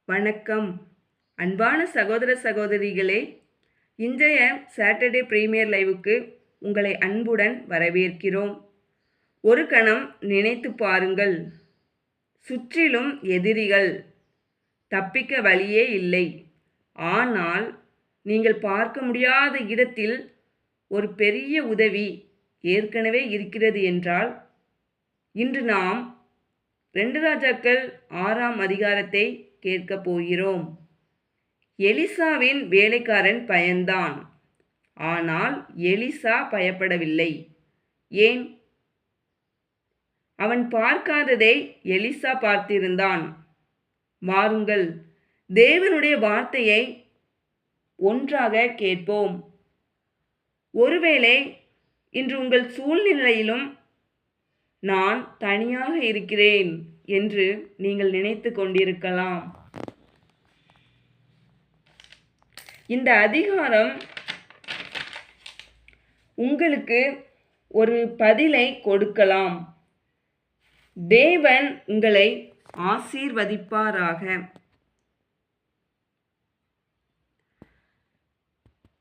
வணக்கம். அன்பான சகோதர சகோதரிகளே, இன்றைய சாட்டர்டே பிரீமியர் லைவுக்கு உங்களை அன்புடன் வரவேற்கிறோம். ஒரு கணம் நினைத்து பாருங்கள். சுற்றிலும் எதிரிகள், தப்பிக்க வழியே இல்லை. ஆனால் நீங்கள் பார்க்க முடியாத இடத்தில் ஒரு பெரிய உதவி ஏற்கனவே இருக்கிறது என்றால், இன்று நாம் 2 ராஜாக்கள் 6ஆம் அதிகாரத்தை கேட்கப் போகிறோம். எலிசாவின் வேலைக்காரன் பயந்தான். ஆனால் எலிசா பயப்படவில்லை. ஏன்? அவன் பார்க்காததை எலிசா பார்த்திருந்தான். வாருங்கள், தேவனுடைய வார்த்தையை ஒன்றாக கேட்போம். ஒருவேளை இன்று உங்கள் சூழ்நிலையிலும் நான் தனியாக இருக்கிறேன் என்று நீங்கள் நினைத்து கொண்டிருக்கலாம். இந்த அதிகாரம் உங்களுக்கு ஒரு பதிலை கொடுக்கலாம். தேவன் உங்களை ஆசீர்வதிப்பாராக.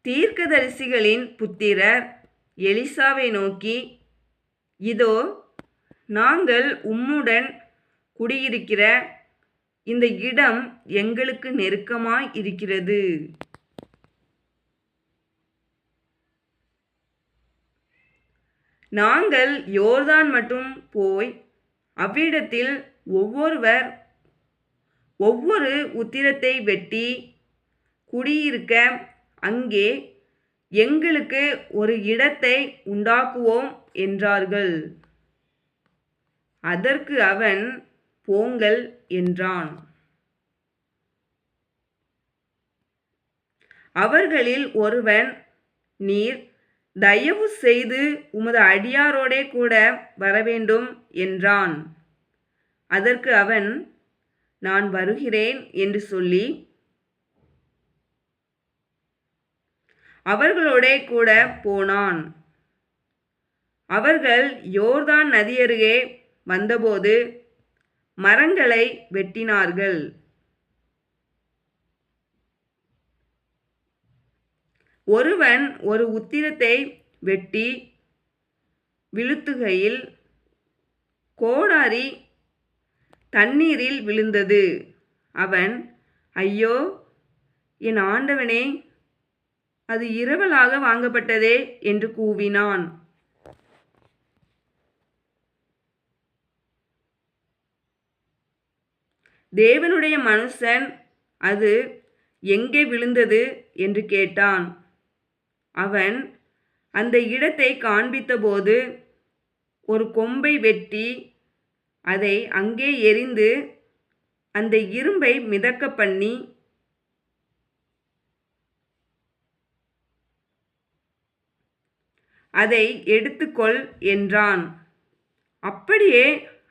தீர்க்கதரிசிகளின் புத்திரர் எலிசாவை நோக்கி, இதோ நாங்கள் உம்முடன் குடியிருக்கிற இந்த இடம் எங்களுக்கு நெருக்கமாய் இருக்கிறது. நாங்கள் யோர்தான் மட்டும் போய் அவ்விடத்தில் ஒவ்வொரு உத்திரத்தை வெட்டி குடியிருக்க அங்கே எங்களுக்கு ஒரு இடத்தை உண்டாக்குவோம் என்றார்கள். அதற்கு அவன், போங்கள் என்றான். அவர்களில் ஒருவன், நீர் தயவு செய்து உமது அடியாரோடே கூட வரவேண்டும் என்றான். அதற்கு அவன், நான் வருகிறேன் என்று சொல்லி அவர்களோடே கூட போனான். அவர்கள் யோர்தான் நதியருகே வந்தபோது மரங்களை வெட்டினார்கள். ஒருவன் ஒரு உத்திரத்தை வெட்டி விழுத்துகையில் கோடாரி தண்ணீரில் விழுந்தது. அவன், ஐயோ என் ஆண்டவனே, அது இரவலாக வாங்கப்பட்டதே என்று கூவினான். தேவனுடைய மனுஷன், அது எங்கே விழுந்தது என்று கேட்டான். அவன் அந்த இடத்தை காண்பித்தபோது ஒரு கொம்பை வெட்டி அதை அங்கே எறிந்து அந்த இரும்பை மிதக்க பண்ணி அதை எடுத்துக்கொள் என்றான். அப்படியே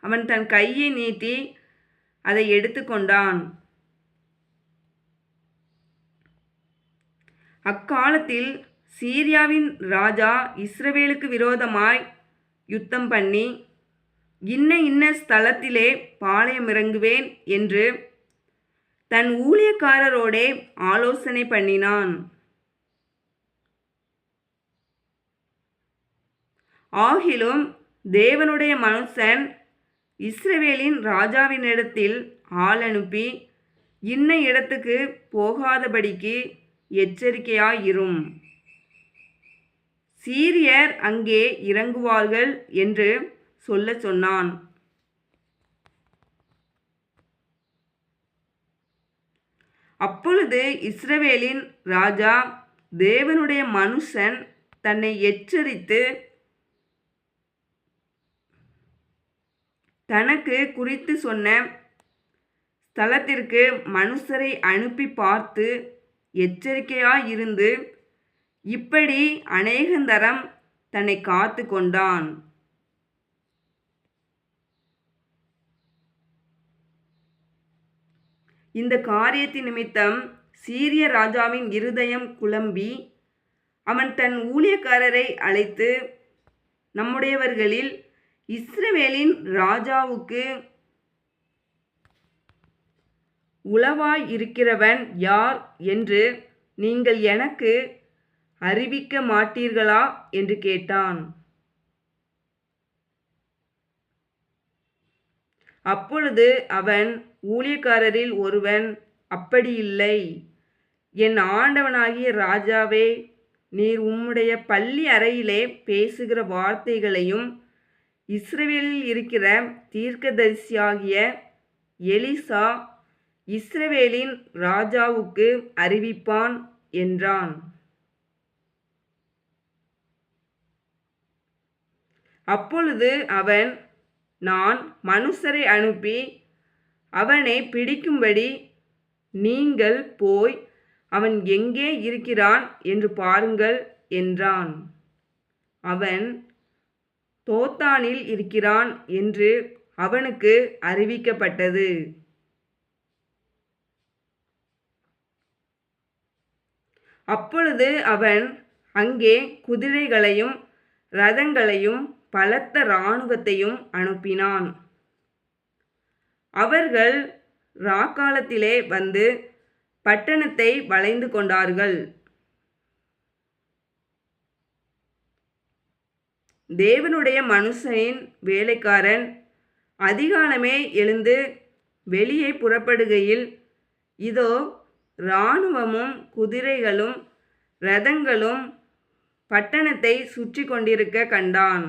அவன் தன் கையை நீட்டி அதை எடுத்துக்கொண்டான். அக்காலத்தில் சீரியாவின் ராஜா இஸ்ரவேலுக்கு விரோதமாய் யுத்தம் பண்ணி, இன்ன ஸ்தலத்திலே பாளையமிறங்குவேன் என்று தன் ஊழியக்காரரோடே ஆலோசனை பண்ணினான். ஆகிலும் தேவனுடைய மனுஷன் இஸ்ரவேலின் ராஜாவினிடத்தில் ஆள் அனுப்பி, இன்ன இடத்துக்கு போகாதபடிக்கு எச்சரிக்கையாயிரும், சீரியர் அங்கே இறங்குவார்கள் என்று சொல்ல சொன்னான். அப்பொழுது இஸ்ரவேலின் ராஜா, தேவனுடைய மனுஷன் தன்னை எச்சரித்து தனக்கு குறித்து சொன்ன ஸ்தலத்திற்கு மனுஷரை அனுப்பி பார்த்து எச்சரிக்கையாயிருந்து இப்படி அநேகந்தரம் தன்னை காத்து கொண்டான். இந்த காரியத்தின் நிமித்தம் சீரிய ராஜாவின் இருதயம் குழம்பி அவன் தன் ஊழியக்காரரை அழைத்து, நம்முடையவர்களில் இஸ்ரவேலின் ராஜாவுக்கு உளவாய் இருக்கிறவன் யார் என்று நீங்கள் எனக்கு அறிவிக்க மாட்டீர்களா என்று கேட்டான். அப்பொழுது அவன் ஊழியக்காரரில் ஒருவன், அப்படியில்லை, என் ஆண்டவனாகிய ராஜாவே, நீர் உம்முடைய பள்ளி அறையிலே பேசுகிற வார்த்தைகளையும் இஸ்ரவேலில் இருக்கிற தீர்க்கதரிசியாகிய எலிசா இஸ்ரவேலின் ராஜாவுக்கு அறிவிப்பான் என்றான். அப்பொழுது அவன், நான் மனுஷரை அனுப்பி அவனை பிடிக்கும்படி நீங்கள் போய் அவன் எங்கே இருக்கிறான் என்று பாருங்கள் என்றான். அவன் தோத்தானில் இருக்கிறான் என்று அவனுக்கு அறிவிக்கப்பட்டது. அப்பொழுது அவன் அங்கே குதிரைகளையும் இரதங்களையும் பலத்த இராணுவத்தையும் அனுப்பினான். அவர்கள் ராக்காலத்திலே வந்து பட்டணத்தை வளைந்து கொண்டார்கள். தேவனுடைய மனுஷனின் வேலைக்காரன் அதிகாலமே எழுந்து வெளியே புறப்படுகையில், இதோ இராணுவமும் குதிரைகளும் இரதங்களும் பட்டணத்தை சுற்றி கொண்டிருக்க கண்டான்.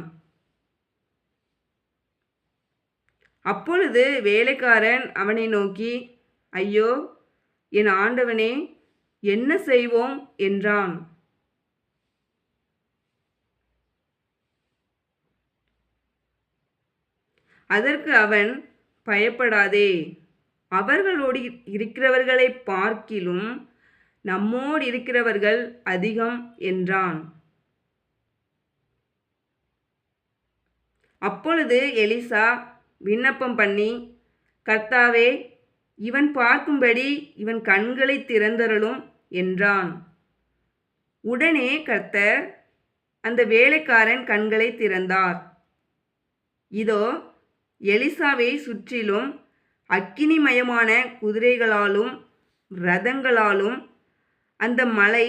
அப்பொழுது வேலைக்காரன் அவனை நோக்கி, ஐயோ என் ஆண்டவனே, என்ன செய்வோம் என்றான். அதற்கு அவன், பயப்படாதே, அவர்களோடு இருக்கிறவர்களை பார்க்கிலும் நம்மோடு இருக்கிறவர்கள் அதிகம் என்றான். அப்பொழுது எலிசா விண்ணப்பம் பண்ணி, கர்த்தாவே, இவன் பார்க்கும்படி இவன் கண்களை திறந்தருளும் என்றான். உடனே கர்த்தர் அந்த வேலைக்காரன் கண்களை திறந்தார். இதோ எலிசாவை சுற்றிலும் அக்கினிமயமான குதிரைகளாலும் இரதங்களாலும் அந்த மலை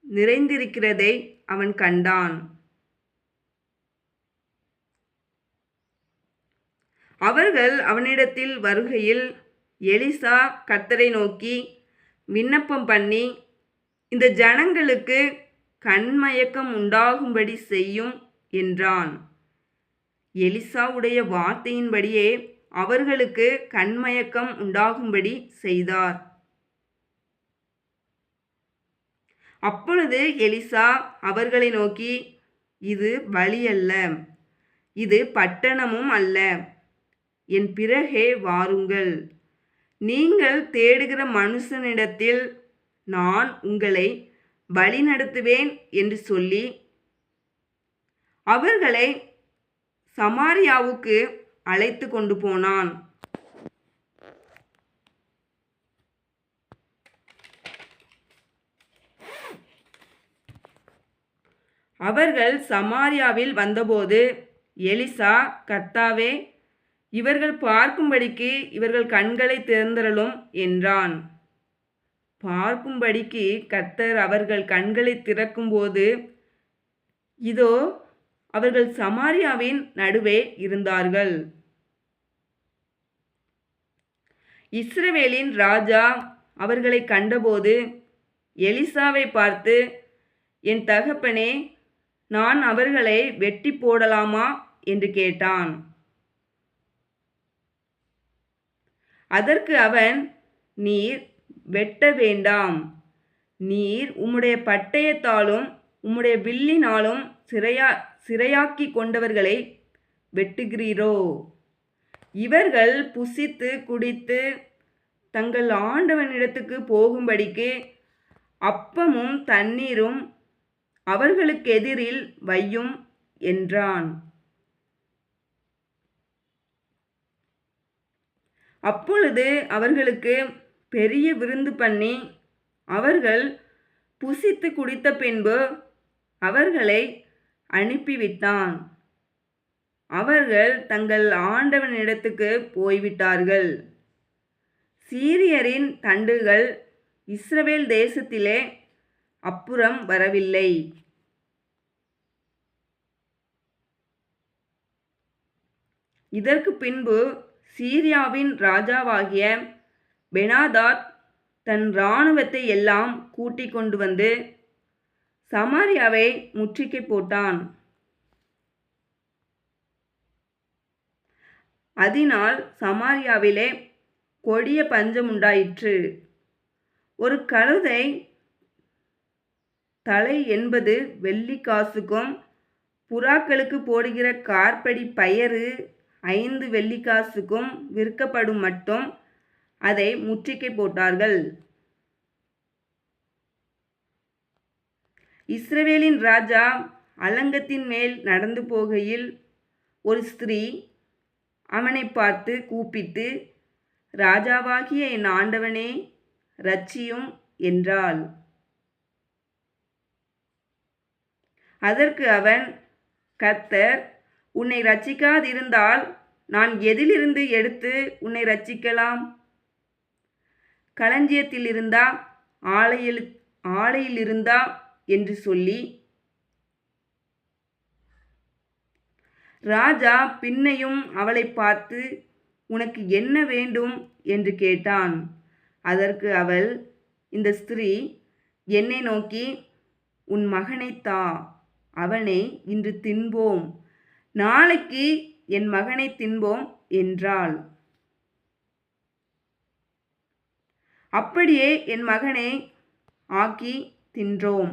நிறைந்திருக்கிறதை அவன் கண்டான். அவர்கள் அவனிடத்தில் வருகையில் எலிசா கர்த்தரை நோக்கி விண்ணப்பம் பண்ணி, இந்த ஜனங்களுக்கு கண்மயக்கம் உண்டாகும்படி செய்யும் என்றான். எலிசாவுடைய வார்த்தையின்படியே அவர்களுக்கு கண்மயக்கம் உண்டாகும்படி செய்தார். அப்பொழுது எலிசா அவர்களை நோக்கி, இது பலி அல்ல, இது பட்டணமும் அல்ல, என் பிறகே வாருங்கள், நீங்கள் தேடுகிற மனுஷனிடத்தில் நான் உங்களை வழிநடத்துவேன் என்று சொல்லி அவர்களை சமாரியாவுக்கு அழைத்து கொண்டு போனான். அவர்கள் சமாரியாவில் வந்தபோது எலிசா, கர்த்தாவே, இவர்கள் பார்க்கும்படிக்கு இவர்கள் கண்களை திறந்தருளும் என்றான். பார்க்கும்படிக்கு கர்த்தர் அவர்கள் கண்களை திறக்கும்போது, இதோ அவர்கள் சமாரியாவின் நடுவே இருந்தார்கள். இஸ்ரவேலின் ராஜா அவர்களை கண்டபோது எலிசாவை பார்த்து, என் தகப்பனே, நான் அவர்களை வெட்டி போடலாமா என்று கேட்டான். அதற்கு அவன், நீர் வெட்ட வேண்டாம், நீர் உம்முடைய பட்டயத்தாலும் உம்முடைய வில்லினாலும் சிறையாக்கி கொண்டவர்களை வெட்டுகிறீரோ? இவர்கள் புசித்து குடித்து தங்கள் ஆண்டவனிடத்துக்கு போகும்படிக்கு அப்பமும் தண்ணீரும் அவர்களுக்கு எதிரில் வையும் என்றான். அப்பொழுது அவர்களுக்கு பெரிய விருந்து பண்ணி அவர்கள் புசித்து குடித்த பின்பு அவர்களை அனுப்பிவிட்டான். அவர்கள் தங்கள் ஆண்டவனிடத்துக்கு போய்விட்டார்கள். சீரியரின் தண்டுகள் இஸ்ரவேல் தேசத்திலே அப்புறம் வரவில்லை. இதற்கு பின்பு சீரியாவின் ராஜாவாகிய பெனாதாத் தன் இராணுவத்தை எல்லாம் கூட்டிக் கொண்டு வந்து சமாரியாவை முற்றுகை போட்டான். அதனால் சமாரியாவிலே கொடிய பஞ்சம் உண்டாயிற்று. ஒரு கழுதை தலை 80 வெள்ளிக்காசுக்கும் புறாக்களுக்கு போடுகிற கார்படி பயறு 5 வெள்ளிக்காசுக்கும் விற்கப்படும் மட்டும் அதை முற்றுகை போட்டார்கள். இஸ்ரவேலின் ராஜா அலங்கத்தின் மேல் நடந்து போகையில் ஒரு ஸ்திரீ அவனை பார்த்து கூப்பிட்டு, ராஜாவாகிய என் ஆண்டவனே, இரட்சியும் என்றாள். அதற்கு அவன், கர்த்தர் உன்னை இரட்சிக்காதிருந்தால் நான் எதிலிருந்து எடுத்து உன்னை இரட்சிக்கலாம்? களஞ்சியத்திலிருந்தா, ஆலையிலிருந்தா என்று சொல்லி, ராஜா பின்னையும் அவளை பார்த்து, உனக்கு என்ன வேண்டும் என்று கேட்டான். அதற்கு அவள், இந்த ஸ்திரீ என்னை நோக்கி, உன் மகனைத் தா, அவனை இன்று தின்போம், நாளைக்கு என் மகனை தின்போம் என்றாள். அப்படியே என் மகனை ஆக்கி தின்றோம்.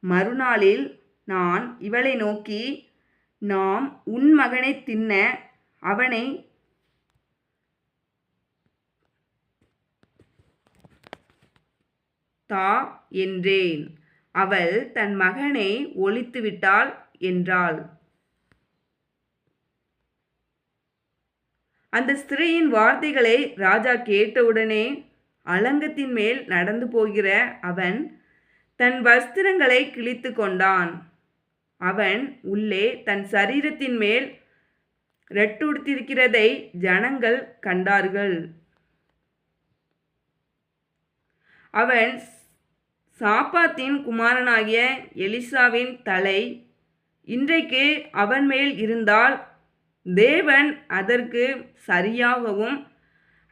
மறுநாளில் நான் இவளை நோக்கி, நாம் உன் மகனை தின்ன அவனை தா என்றேன். அவள் தன் மகனை ஒளித்து விட்டாள் என்றாள். அந்த ஸ்திரீயின் வார்த்தைகளை ராஜா கேட்டவுடனே அலங்கத்தின் மேல் நடந்து போகிற அவன் தன் வஸ்திரங்களை கிழித்து கொண்டான். அவன் உள்ளே தன் சரீரத்தின் மேல் ரெட்டுடுத்திருக்கிறதை ஜனங்கள் கண்டார்கள். அவன் சாப்பாத்தின் குமாரனாகிய எலிசாவின் தலை இன்றைக்கு அவன் மேல் இருந்தால் தேவன் அதற்கு சரியாகவும்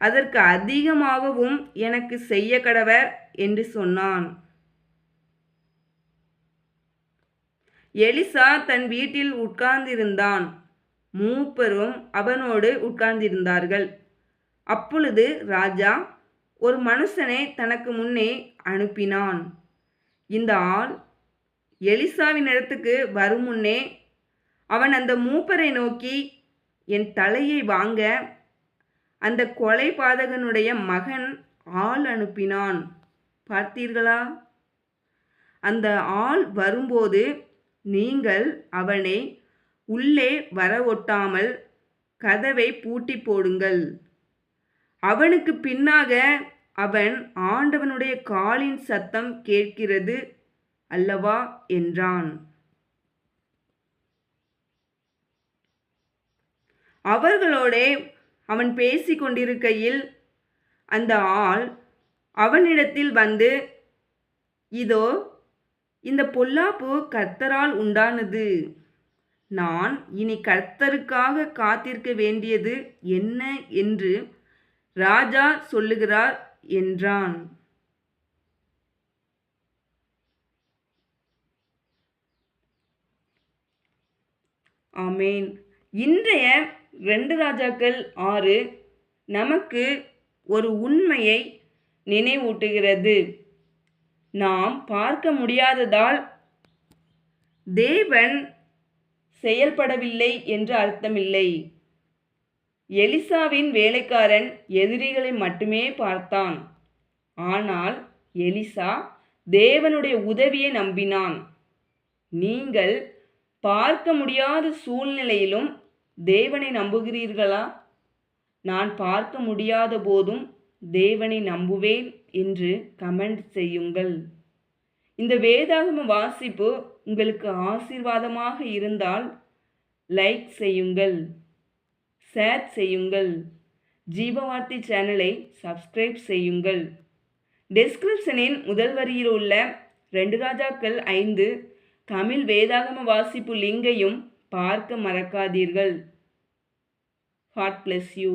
அதற்கு அதிகமாகவும் எனக்கு செய்ய கடவர் என்று சொன்னான். எலிசா தன் வீட்டில் உட்கார்ந்திருந்தான். மூப்பரும் அவனோடு உட்கார்ந்திருந்தார்கள். அப்பொழுது ராஜா ஒரு மனுஷனை தனக்கு முன்னே அனுப்பினான். இந்த ஆள் எலிசாவினிடத்துக்கு வரும் முன்னே அவன் அந்த மூப்பரை நோக்கி, என் தலையை வாங்க அந்த கொலை பாதகனுடைய மகன் ஆள் அனுப்பினான், பார்த்தீர்களா? அந்த ஆள் வரும்போது நீங்கள் அவனை உள்ளே வர ஒட்டாமல் கதவை பூட்டி போடுங்கள். அவனுக்கு பின்னாக அவன் ஆண்டவனுடைய காலின் சத்தம் கேட்கிறது அல்லவா என்றான். அவர்களோடே அவன் பேசிக் கொண்டிருக்கையில் அந்த ஆள் அவனிடத்தில் வந்து, இதோ இந்த பொல்லாப்பு கர்த்தரால் உண்டானது. நான் இனி கர்த்தருக்காக காத்திருக்க வேண்டியது என்ன என்று ராஜா சொல்லுகிறார் என்றான். ஆமேன். இன்றைய 2 ராஜாக்கள் 6 நமக்கு ஒரு உண்மையை நினைவூட்டுகிறது. நாம் பார்க்க முடியாததால் தேவன் செயல்படவில்லை என்று அர்த்தமில்லை. எலிசாவின் வேலைக்காரன் எதிரிகளை மட்டுமே பார்த்தான். ஆனால் எலிசா தேவனுடைய உதவியை நம்பினான். நீங்கள் பார்க்க முடியாத சூழ்நிலையிலும் தேவனை நம்புகிறீர்களா? நான் பார்க்க முடியாத போதும் தேவனை நம்புவேன் என்று கமெண்ட் செய்யுங்கள். இந்த வேதாகம வாசிப்பு உங்களுக்கு ஆசீர்வாதமாக இருந்தால் லைக் செய்யுங்கள், ஷேர் செய்யுங்கள். ஜீவவார்த்தை சேனலை சப்ஸ்கிரைப் செய்யுங்கள். டெஸ்கிரிப்ஷனின் முதல் வரியில் உள்ள 2 ராஜாக்கள் 5 தமிழ் வேதாகம வாசிப்பு லிங்கையும் பார்க்க மறக்காதீர்கள். God bless you.